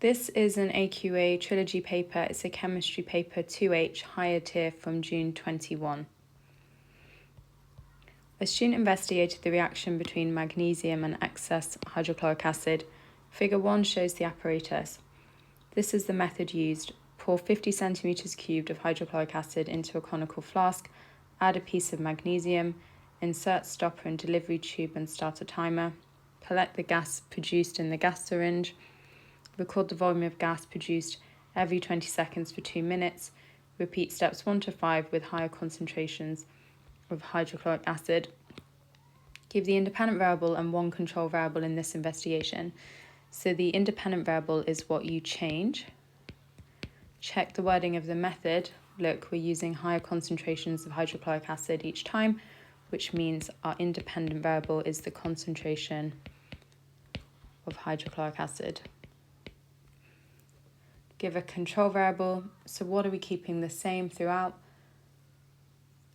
This is an AQA Trilogy paper. It's a chemistry paper 2H, higher tier, from June 21. A student investigated the reaction between magnesium and excess hydrochloric acid. Figure 1 shows the apparatus. This is the method used. Pour 50 centimeters cubed of hydrochloric acid into a conical flask, add a piece of magnesium, insert stopper and delivery tube and start a timer. Collect the gas produced in the gas syringe. Record the volume of gas produced every 20 seconds for 2 minutes. Repeat steps 1 to 5 with higher concentrations of hydrochloric acid. Give the independent variable and one control variable in this investigation. So the independent variable is what you change. Check the wording of the method. Look, we're using higher concentrations of hydrochloric acid each time, which means our independent variable is the concentration of hydrochloric acid. Give a control variable. So what are we keeping the same throughout?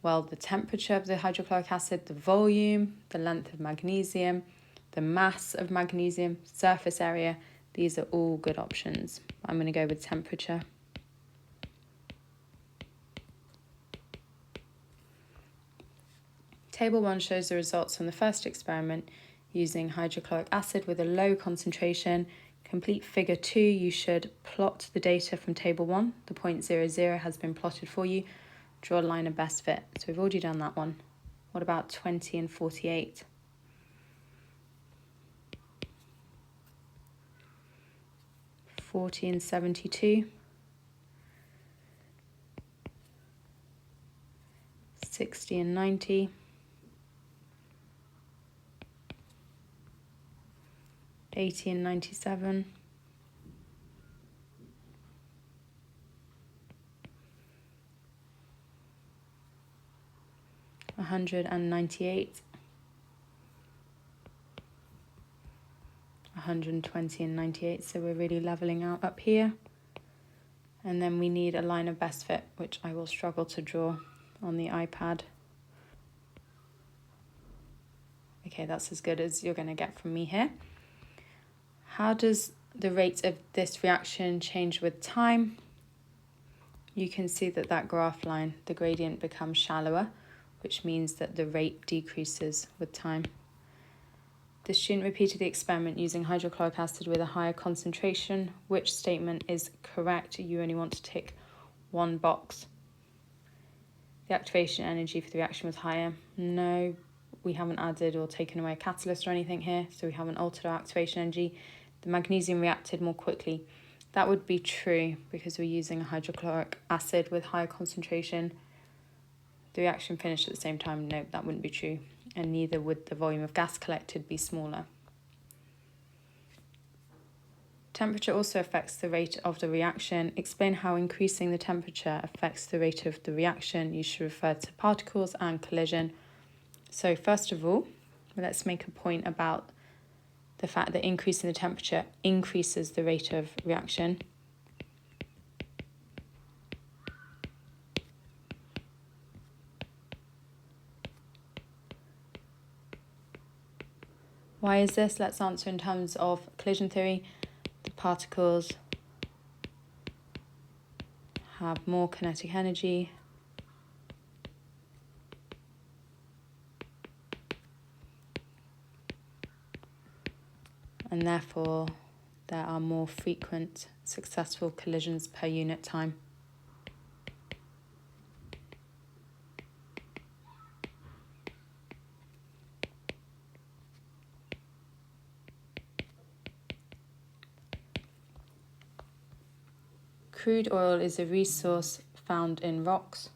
Well, the temperature of the hydrochloric acid, the volume, the length of magnesium, the mass of magnesium, surface area. These are all good options. I'm going to go with temperature. Table 1 shows the results from the first experiment using hydrochloric acid with a low concentration. Complete figure 2, you should plot the data from table 1. The point 00 has been plotted for you. Draw a line of best fit. So we've already done that one. What about 20 and 48? (40 and 72, 60 and 90, 80 and 97, 198, 120 and 98, so we're really leveling out up here. And then we need a line of best fit, which I will struggle to draw on the iPad. Okay, that's as good as you're going to get from me here. How does the rate of this reaction change with time? You can see that graph line, the gradient becomes shallower, which means that the rate decreases with time. The student repeated the experiment using hydrochloric acid with a higher concentration. Which statement is correct? You only want to tick one box. The activation energy for the reaction was higher. No, we haven't added or taken away a catalyst or anything here, so we haven't altered our activation energy. The magnesium reacted more quickly. That would be true because we're using a hydrochloric acid with higher concentration. The reaction finished at the same time. No, that wouldn't be true. And neither would the volume of gas collected be smaller. Temperature also affects the rate of the reaction. Explain how increasing the temperature affects the rate of the reaction. You should refer to particles and collision. So first of all, let's make a point about the fact that increasing the temperature increases the rate of reaction. Why is this? Let's answer in terms of collision theory. The particles have more kinetic energy. And therefore, there are more frequent successful collisions per unit time. Crude oil is a resource found in rocks.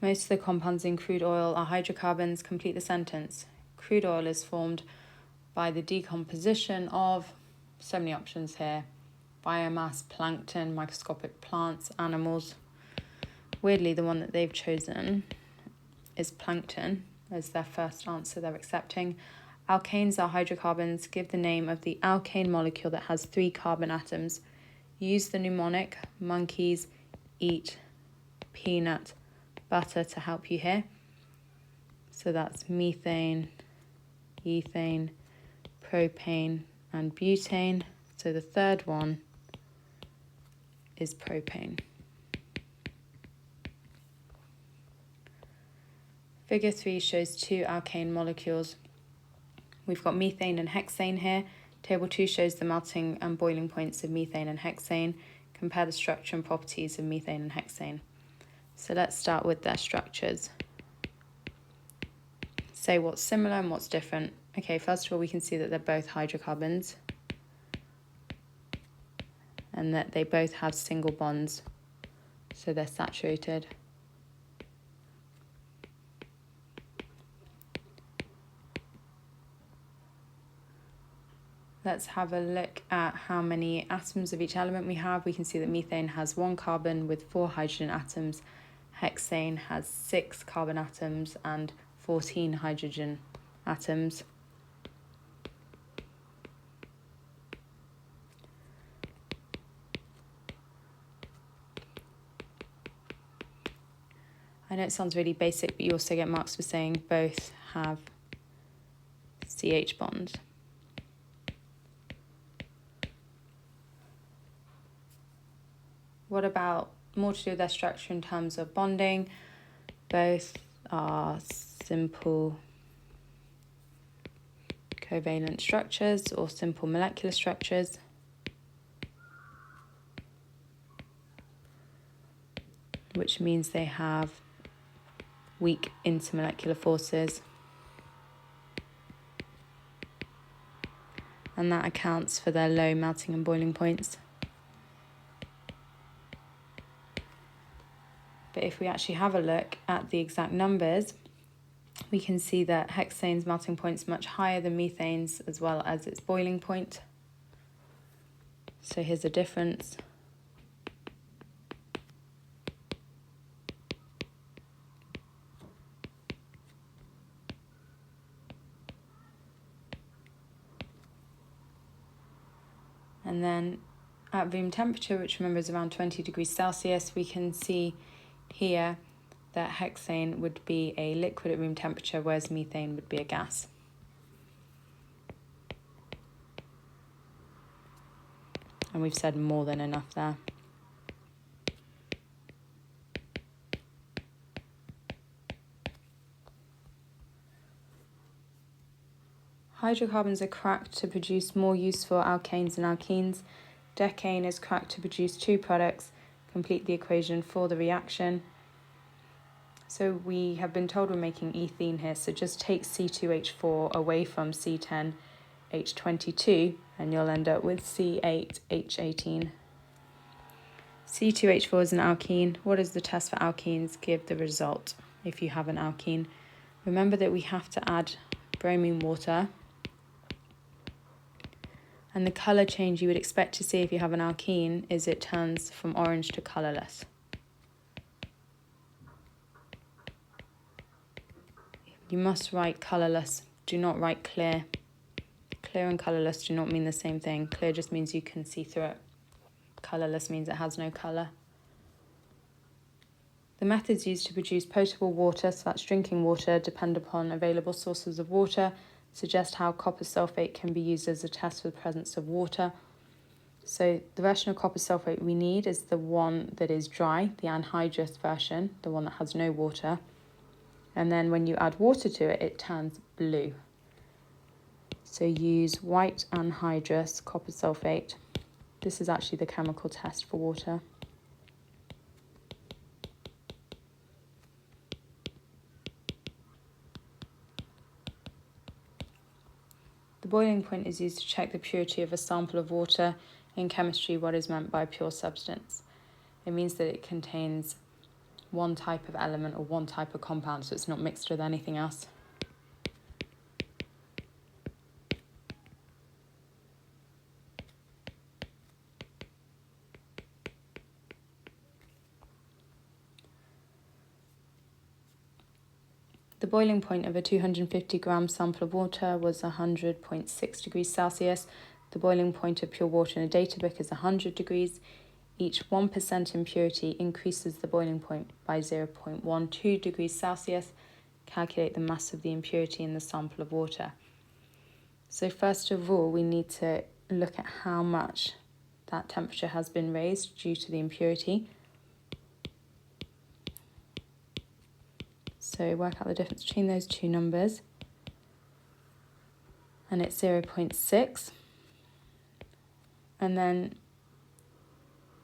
Most of the compounds in crude oil are hydrocarbons. Complete the sentence. Crude oil is formed by the decomposition of, so many options here, biomass, plankton, microscopic plants, animals. Weirdly, the one that they've chosen is plankton as their first answer they're accepting. Alkanes are hydrocarbons. Give the name of the alkane molecule that has 3 carbon atoms. Use the mnemonic, monkeys eat peanut butter, to help you here. So that's methane, ethane, propane, and butane. So the third one is propane. Figure 3 shows two alkane molecules. We've got methane and hexane here. Table 2 shows the melting and boiling points of methane and hexane. Compare the structure and properties of methane and hexane. So let's start with their structures. Say what's similar and what's different. Okay, first of all, we can see that they're both hydrocarbons and that they both have single bonds, so they're saturated. Let's have a look at how many atoms of each element we have. We can see that methane has 1 carbon with 4 hydrogen atoms. Hexane has 6 carbon atoms and 14 hydrogen atoms. I know it sounds really basic, but you also get marks for saying both have CH bonds. What about more to do with their structure in terms of bonding? Both are simple covalent structures or simple molecular structures. Which means they have weak intermolecular forces. And that accounts for their low melting and boiling points. But if we actually have a look at the exact numbers, we can see that hexane's melting point is much higher than methane's as well as its boiling point. So here's a difference. And then at room temperature, which remember is around 20 degrees Celsius, we can see here that hexane would be a liquid at room temperature, whereas methane would be a gas. And we've said more than enough there. Hydrocarbons are cracked to produce more useful alkanes and alkenes. Decane is cracked to produce 2 products. Complete the equation for the reaction. So we have been told we're making ethene here, so just take C2H4 away from C10H22 and you'll end up with C8H18. C2H4 is an alkene. What is the test for alkenes? Give the result if you have an alkene. Remember that we have to add bromine water. And the colour change you would expect to see if you have an alkene is it turns from orange to colourless. You must write colourless, do not write clear. Clear and colourless do not mean the same thing. Clear just means you can see through it. Colourless means it has no colour. The methods used to produce potable water, so that's drinking water, depend upon available sources of water, suggest how copper sulfate can be used as a test for the presence of water. So the version of copper sulfate we need is the one that is dry, the anhydrous version, the one that has no water. And then when you add water to it, it turns blue. So use white anhydrous copper sulfate. This is actually the chemical test for water. The boiling point is used to check the purity of a sample of water. In chemistry, what is meant by pure substance? It means that it contains one type of element or one type of compound, so it's not mixed with anything else. The boiling point of a 250 gram sample of water was 100.6 degrees Celsius. The boiling point of pure water in a data book is 100 degrees. Each 1% impurity increases the boiling point by 0.12 degrees Celsius. Calculate the mass of the impurity in the sample of water. So first of all, we need to look at how much that temperature has been raised due to the impurity. So work out the difference between those two numbers. And it's 0.6. And then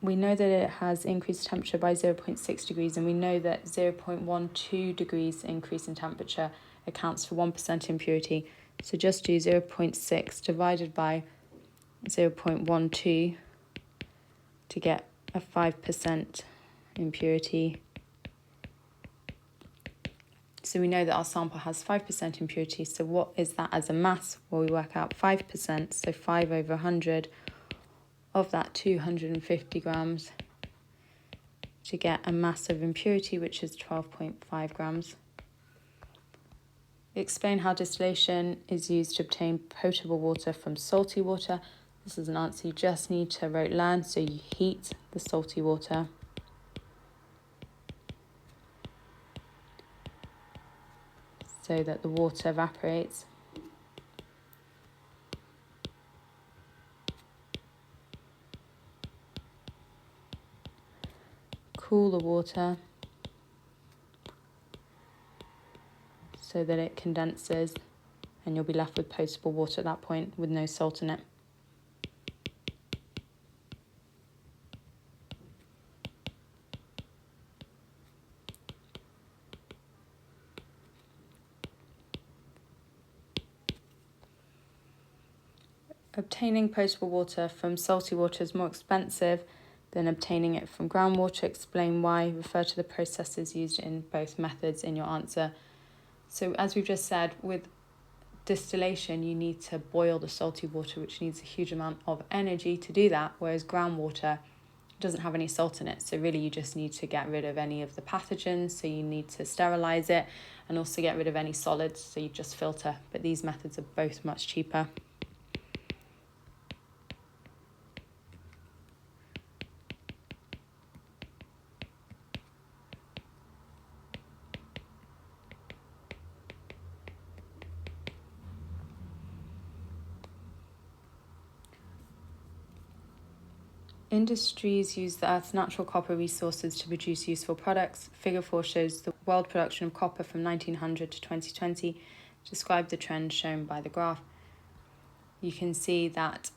we know that it has increased temperature by 0.6 degrees, and we know that 0.12 degrees increase in temperature accounts for 1% impurity. So just do 0.6 divided by 0.12 to get a 5% impurity. So we know that our sample has 5% impurity. So what is that as a mass? Well, we work out 5%, so 5 over 100 of that 250 grams to get a mass of impurity, which is 12.5 grams. Explain how distillation is used to obtain potable water from salty water. This is an answer you just need to learn. So you heat the salty water. So that the water evaporates. Cool the water so that it condenses, and you'll be left with potable water at that point with no salt in it. Obtaining potable water from salty water is more expensive than obtaining it from groundwater. Explain why. Refer to the processes used in both methods in your answer. So as we've just said, with distillation, you need to boil the salty water, which needs a huge amount of energy to do that, whereas groundwater doesn't have any salt in it. So really you just need to get rid of any of the pathogens. So you need to sterilize it and also get rid of any solids. So you just filter. But these methods are both much cheaper. Industries use the Earth's natural copper resources to produce useful products. Figure 4 shows the world production of copper from 1900 to 2020. Describe the trend shown by the graph. You can see that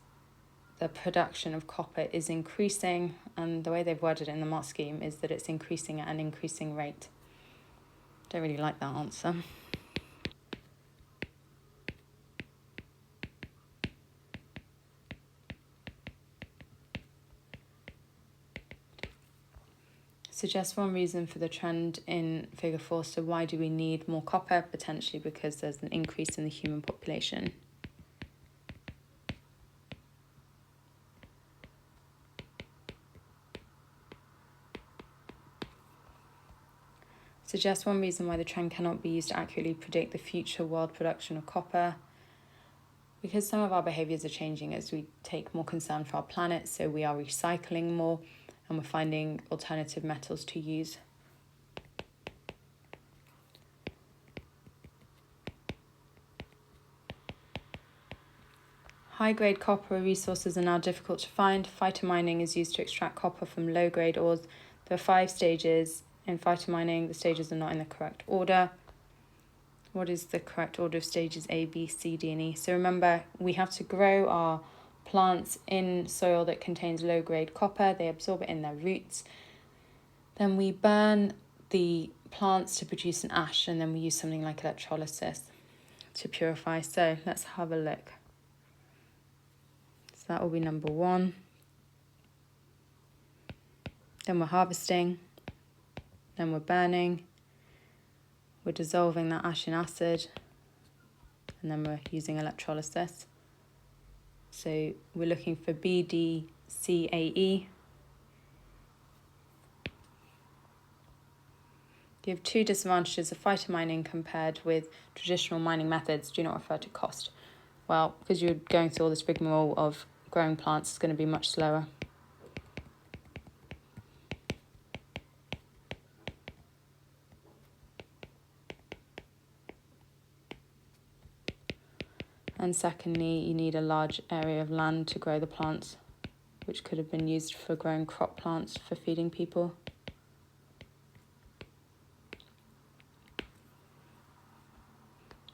the production of copper is increasing, and the way they've worded it in the mark scheme is that it's increasing at an increasing rate. Don't really like that answer. Suggest one reason for the trend in figure 4. So why do we need more copper? Potentially because there's an increase in the human population. Suggest one reason why the trend cannot be used to accurately predict the future world production of copper. Because some of our behaviours are changing as we take more concern for our planet, so we are recycling more and we're finding alternative metals to use. High-grade copper resources are now difficult to find. Phytomining is used to extract copper from low-grade ores. There are 5 stages in phytomining. The stages are not in the correct order. What is the correct order of stages A, B, C, D, and E? So remember, we have to grow our plants in soil that contains low-grade copper. They absorb it in their roots. Then we burn the plants to produce an ash, and then we use something like electrolysis to purify. So let's have a look. So that will be number 1. Then we're harvesting. Then we're burning. We're dissolving that ash in acid. And then we're using electrolysis. So we're looking for B, D, C, A, E. You have 2 disadvantages of phytomining compared with traditional mining methods. Do not refer to cost. Well, because you're going through all this rigmarole of growing plants, it's going to be much slower. And secondly, you need a large area of land to grow the plants, which could have been used for growing crop plants for feeding people.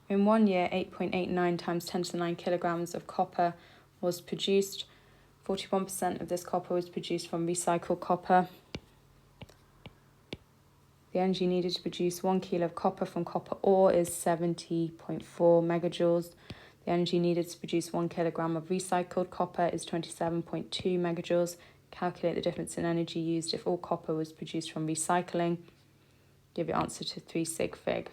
In 1 year, 8.89 times 10 to the 9 kilograms of copper was produced. 41% of this copper was produced from recycled copper. The energy needed to produce 1 kilo of copper from copper ore is 70.4 megajoules. The energy needed to produce 1 kilogram of recycled copper is 27.2 megajoules. Calculate the difference in energy used if all copper was produced from recycling. Give your answer to 3 sig fig.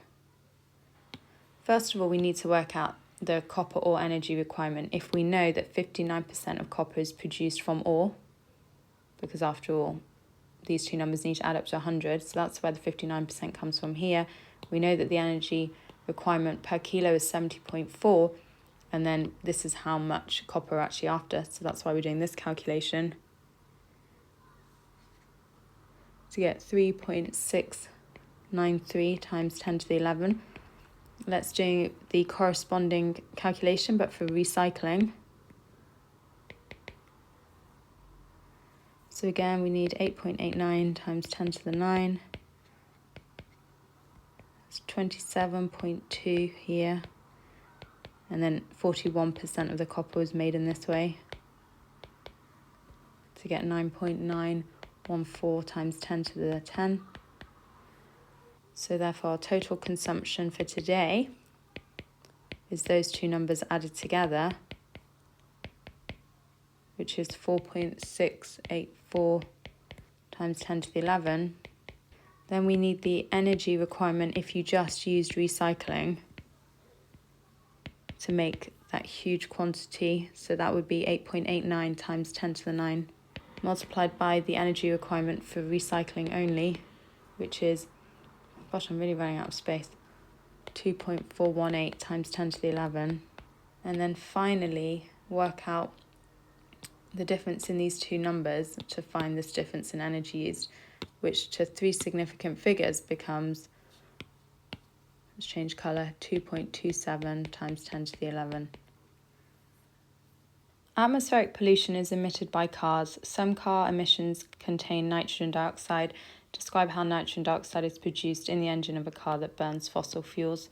First of all, we need to work out the copper ore energy requirement if we know that 59% of copper is produced from ore, because after all, these two numbers need to add up to 100, so that's where the 59% comes from here. We know that the energy requirement per kilo is 70.4, and then this is how much copper we're actually after, so that's why we're doing this calculation. To get 3.693 times 10 to the 11. Let's do the corresponding calculation, but for recycling. So again, we need 8.89 times 10 to the 9. It's 27.2 here. And then 41% of the copper was made in this way. To get 9.914 times 10 to the 10. So therefore, our total consumption for today is those two numbers added together, which is 4.684 times 10 to the 11. Then we need the energy requirement if you just used recycling to make that huge quantity. So that would be 8.89 times 10 to the 9 multiplied by the energy requirement for recycling only, which is, gosh, I'm really running out of space, 2.418 times 10 to the 11. And then finally work out the difference in these two numbers to find this difference in energy used, which to 3 significant figures becomes, let's change colour, 2.27 times 10 to the 11. Atmospheric pollution is emitted by cars. Some car emissions contain nitrogen dioxide. Describe how nitrogen dioxide is produced in the engine of a car that burns fossil fuels.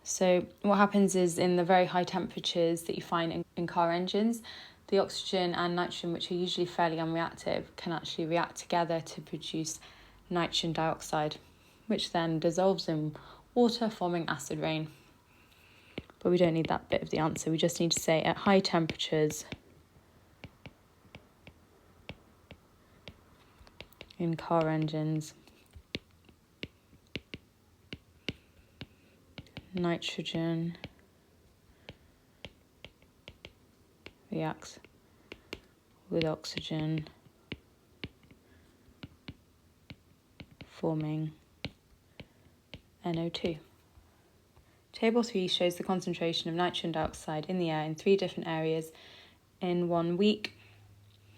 So what happens is in the very high temperatures that you find in car engines, the oxygen and nitrogen, which are usually fairly unreactive, can actually react together to produce nitrogen dioxide, which then dissolves in water, forming acid rain. But we don't need that bit of the answer. We just need to say at high temperatures in car engines, nitrogen reacts with oxygen, forming NO2. Table 3 shows the concentration of nitrogen dioxide in the air in 3 different areas in 1 week.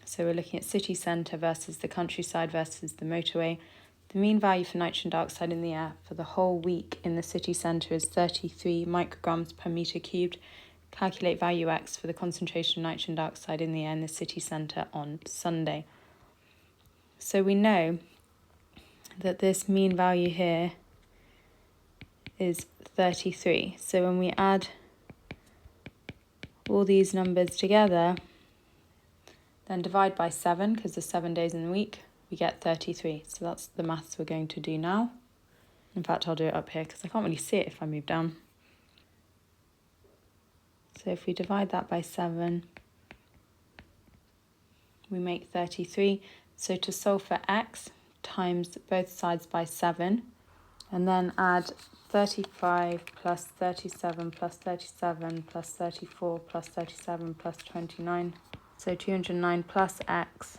So we're looking at city centre versus the countryside versus the motorway. The mean value for nitrogen dioxide in the air for the whole week in the city centre is 33 micrograms per metre cubed. Calculate value X for the concentration of nitrogen dioxide in the air in the city centre on Sunday. So we know that this mean value here is 33. So when we add all these numbers together, then divide by 7, because there's 7 days in the week, we get 33. So that's the maths we're going to do now. In fact, I'll do it up here because I can't really see it if I move down. So if we divide that by 7, we make 33. So to solve for x, times both sides by 7, and then add 35 plus 37 plus 37 plus 34 plus 37 plus 29. So 209 plus x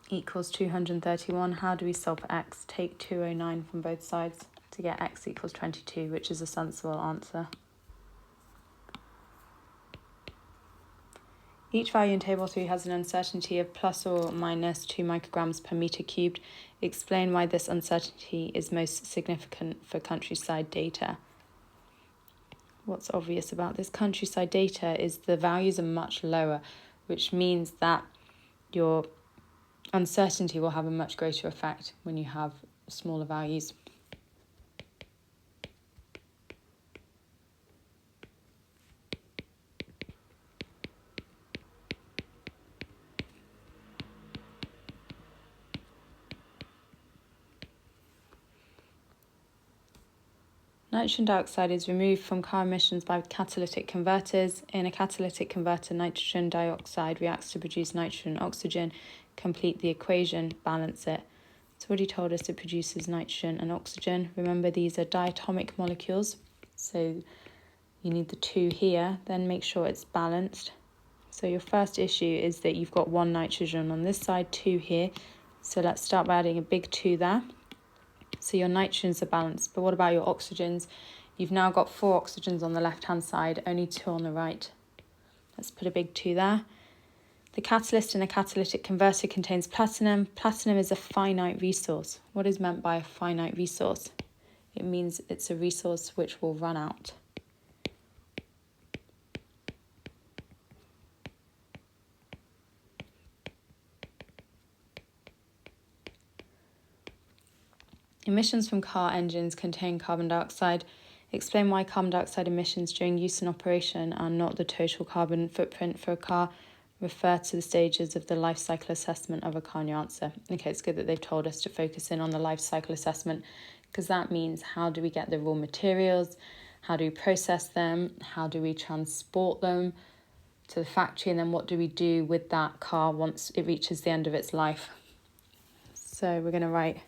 equals 231. How do we solve for x? Take 209 from both sides to get x equals 22, which is a sensible answer. Each value in Table 3 has an uncertainty of plus or minus 2 micrograms per metre cubed. Explain why this uncertainty is most significant for countryside data. what's obvious about this countryside data is the values are much lower, which means that your uncertainty will have a much greater effect when you have smaller values. Nitrogen dioxide is removed from car emissions by catalytic converters. In a catalytic converter, nitrogen dioxide reacts to produce nitrogen and oxygen, complete the equation, balance it. It's already told us it produces nitrogen and oxygen. Remember, these are diatomic molecules, so you need the 2 here, then make sure it's balanced. So your first issue is that you've got 1 nitrogen on this side, 2 here. So let's start by adding a big 2 there. So your nitrogens are balanced, but what about your oxygens? You've now got 4 oxygens on the left-hand side, only 2 on the right. Let's put a big 2 there. The catalyst in a catalytic converter contains platinum. Platinum is a finite resource. What is meant by a finite resource? It means it's a resource which will run out. Emissions from car engines contain carbon dioxide. Explain why carbon dioxide emissions during use and operation are not the total carbon footprint for a car. Refer to the stages of the life cycle assessment of a car in your answer. Okay, it's good that they've told us to focus in on the life cycle assessment, because that means how do we get the raw materials, how do we process them, how do we transport them to the factory, and then what do we do with that car once it reaches the end of its life. So we're going to write,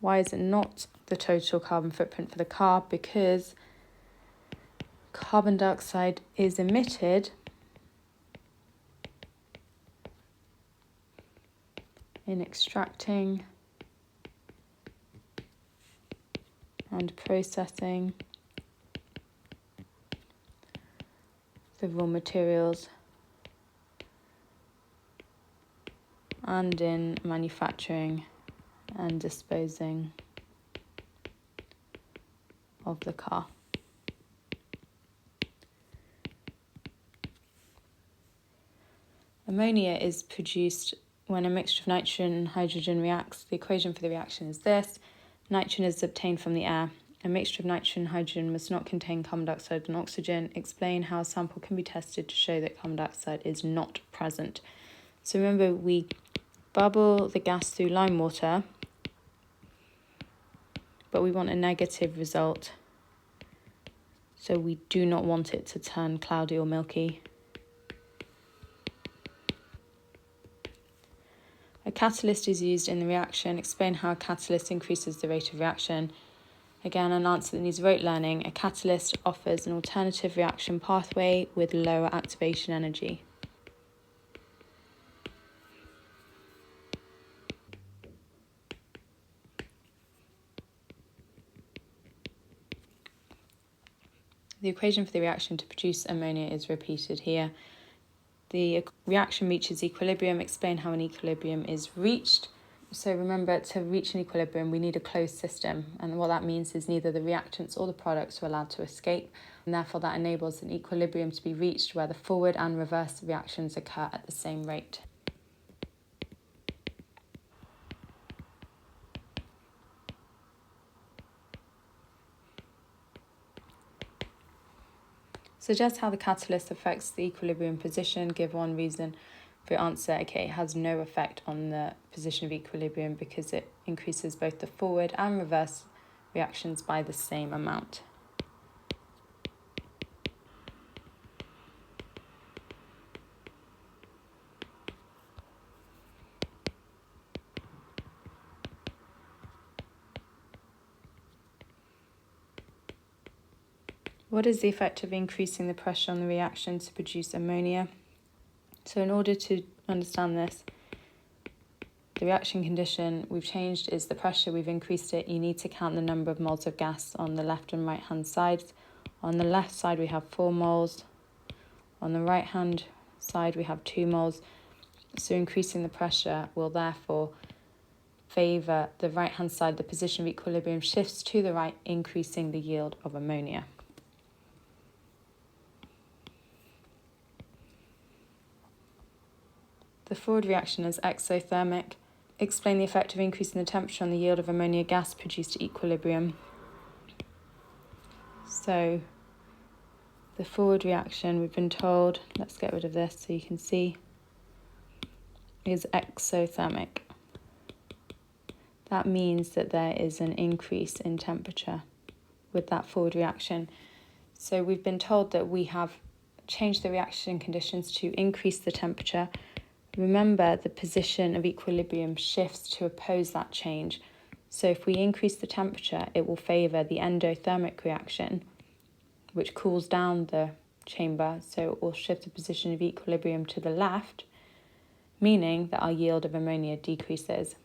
why is it not the total carbon footprint for the car? Because carbon dioxide is emitted in extracting and processing the raw materials and in manufacturing and disposing of the car. Ammonia is produced when a mixture of nitrogen and hydrogen reacts. The equation for the reaction is this. Nitrogen is obtained from the air. A mixture of nitrogen and hydrogen must not contain carbon dioxide and oxygen. Explain how a sample can be tested to show that carbon dioxide is not present. So remember, we bubble the gas through lime water, but we want a negative result. So we do not want it to turn cloudy or milky. A catalyst is used in the reaction. Explain how a catalyst increases the rate of reaction. Again, an answer that needs rote learning. A catalyst offers an alternative reaction pathway with lower activation energy. The equation for the reaction to produce ammonia is repeated here. The reaction reaches equilibrium. Explain how an equilibrium is reached. So remember, to reach an equilibrium, we need a closed system. And what that means is neither the reactants or the products are allowed to escape. And therefore, that enables an equilibrium to be reached where the forward and reverse reactions occur at the same rate. Suggest how the catalyst affects the equilibrium position. Give one reason for your answer. Okay, it has no effect on the position of equilibrium because it increases both the forward and reverse reactions by the same amount. What is the effect of increasing the pressure on the reaction to produce ammonia? So in order to understand this, the reaction condition we've changed is the pressure, we've increased it. You need to count the number of moles of gas on the left and right hand sides. On the left side we have 4 moles. On the right hand side we have 2 moles. So increasing the pressure will therefore favour the right-hand side. The position of equilibrium shifts to the right, increasing the yield of ammonia. The forward reaction is exothermic. Explain the effect of increasing the temperature on the yield of ammonia gas produced at equilibrium. So the forward reaction, we've been told, let's get rid of this so you can see, is exothermic. That means that there is an increase in temperature with that forward reaction. So we've been told that we have changed the reaction conditions to increase the temperature. Remember, the position of equilibrium shifts to oppose that change. So if we increase the temperature, it will favour the endothermic reaction, which cools down the chamber, so it will shift the position of equilibrium to the left, meaning that our yield of ammonia decreases.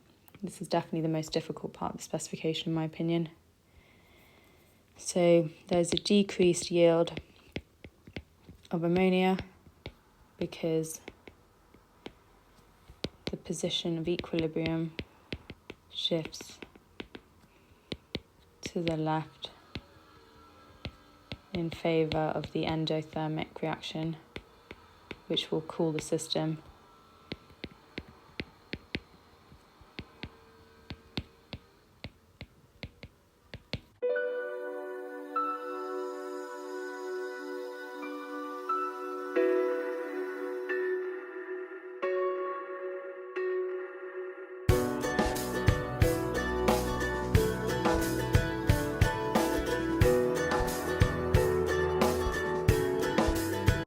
This is definitely the most difficult part of the specification, in my opinion. So there's a decreased yield of ammonia because the position of equilibrium shifts to the left in favour of the endothermic reaction, which will cool the system